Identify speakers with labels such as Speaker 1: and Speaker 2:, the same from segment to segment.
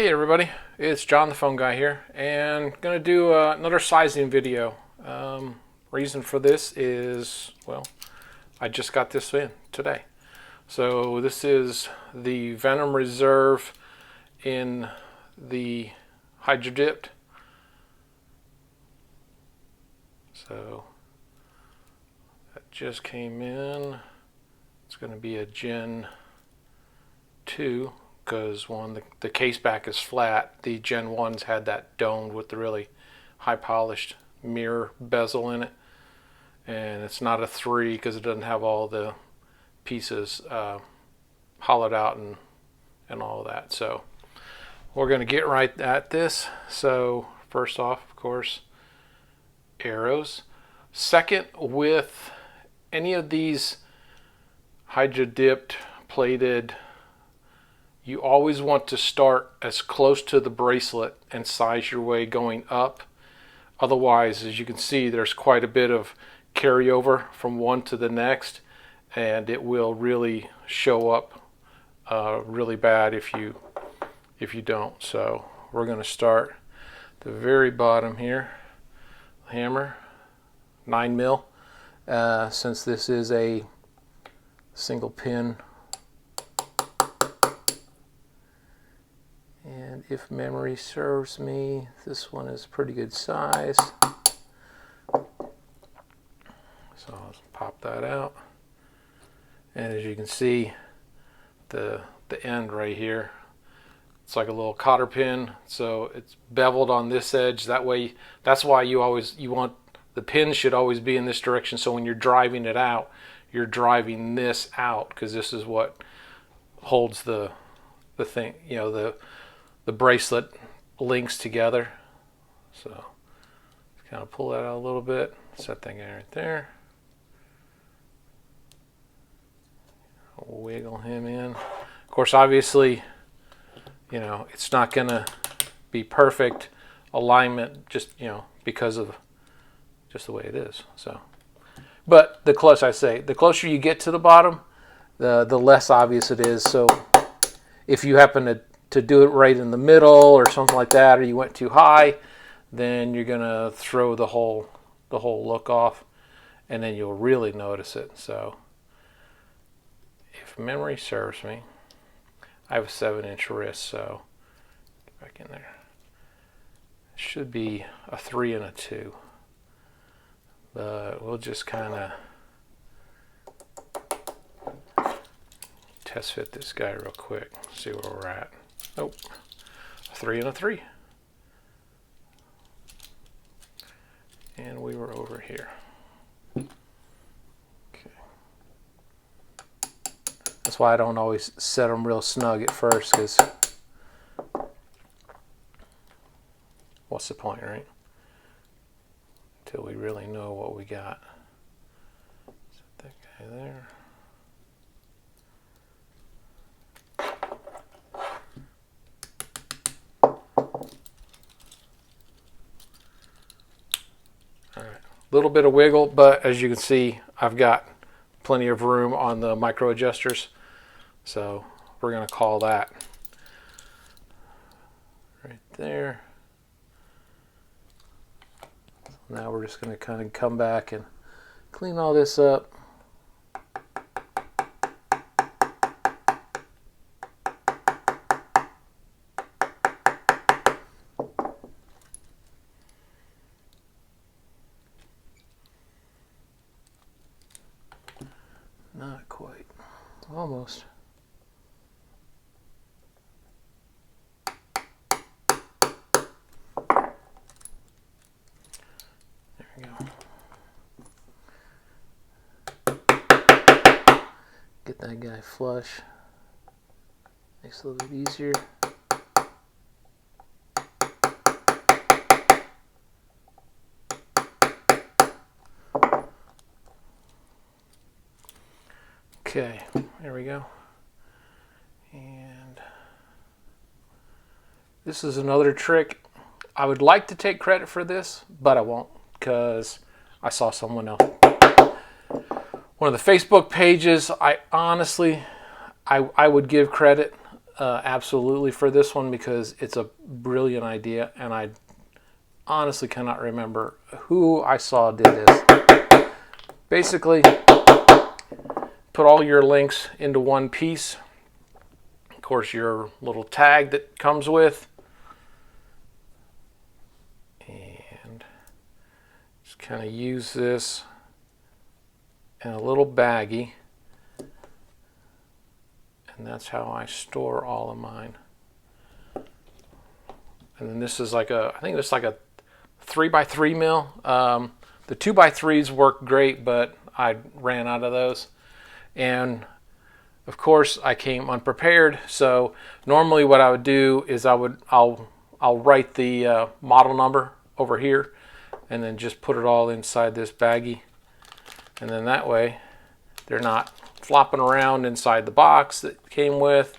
Speaker 1: Hey everybody, it's John the Phone Guy here, and gonna do another sizing video. Reason for this is, well, I just got this in today. So this is the Venom Reserve in the Hydro Dipped. So that just came in. It's gonna be a Gen 2. Because the case back is flat. The Gen 1s had that domed with the really high polished mirror bezel in it, and it's not a 3 because it doesn't have all the pieces hollowed out and all of that. So we're going to get right at this. So first off, of course, arrows. Second, with any of these hydro dipped plated, you always want to start as close to the bracelet and size your way going up. Otherwise, as you can see, there's quite a bit of carryover from one to the next, and it will really show up really bad if you don't. So we're going to start at the very bottom here. Hammer, 9mm. Since this is a single pin, and if memory serves me, this one is pretty good size. So I'll pop that out. And as you can see, the end right here, it's like a little cotter pin. So it's beveled on this edge. That way, that's why you want the pin should always be in this direction. So when you're driving it out, you're driving this out, because this is what holds the thing, you know, the bracelet links together. So just kind of pull that out a little bit, set that guy right there, wiggle him in. Of course, obviously, you know, it's not gonna be perfect alignment, just, you know, because of just the way it is. So, but the closer you get to the bottom, the less obvious it is. So if you happen to do it right in the middle or something like that, or you went too high, then you're gonna throw the whole look off, and then you'll really notice it. So if memory serves me, I have a 7-inch wrist, so get back in there. It should be a 3 and a 2, but we'll just kind of test fit this guy real quick, see where we're at. Nope, a 3 and a 3. And we were over here. Okay. That's why I don't always set them real snug at first, because what's the point, right? Until we really know what we got. Set that guy there. Little bit of wiggle, but as you can see, I've got plenty of room on the micro adjusters, so we're going to call that right there. Now we're just going to kind of come back and clean all this up. Not quite. Almost. There we go. Get that guy flush. Makes it a little bit easier. Okay, there we go. And this is another trick. I would like to take credit for this, but I won't, because I saw someone else. One of the Facebook pages, I honestly, I would give credit absolutely for this one because it's a brilliant idea, and I honestly cannot remember who I saw did this. Basically, put all your links into one piece. Of course, your little tag that comes with, and just kind of use this in a little baggie, and that's how I store all of mine. And then this is like I think it's like a 3x3 mil. The 2x3s work great, but I ran out of those. And of course I came unprepared, so normally what I would do is I'll write the model number over here and then just put it all inside this baggie, and then that way they're not flopping around inside the box that came with.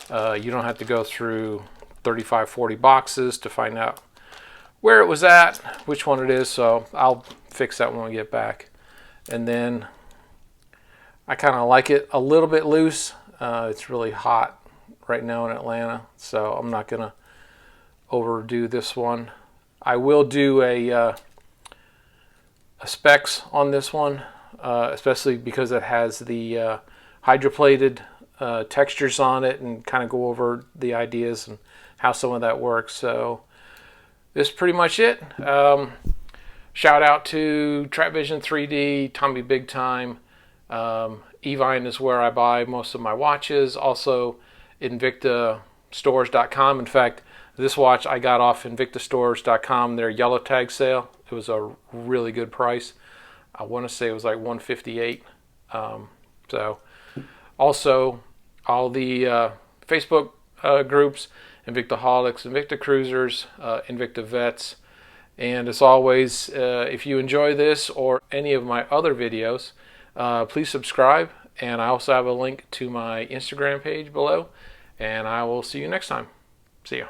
Speaker 1: You don't have to go through 35-40 boxes to find out where it was at, which one it is, so I'll fix that when we get back. And then I kind of like it a little bit loose. It's really hot right now in Atlanta, so I'm not gonna overdo this one. I will do a specs on this one, especially because it has the hydroplated textures on it, and kind of go over the ideas and how some of that works. So this is pretty much it. Shout out to Trap Vision 3D, Tommy Big Time. Evine is where I buy most of my watches. Also Invictastores.com. In fact, this watch I got off Invictastores.com, their yellow tag sale. It was a really good price. I want to say it was like $158. So also all the Facebook groups, Invictaholics, Invictacruisers, InvictaVets. And as always, if you enjoy this or any of my other videos, please subscribe. And I also have a link to my Instagram page below. And I will see you next time. See ya.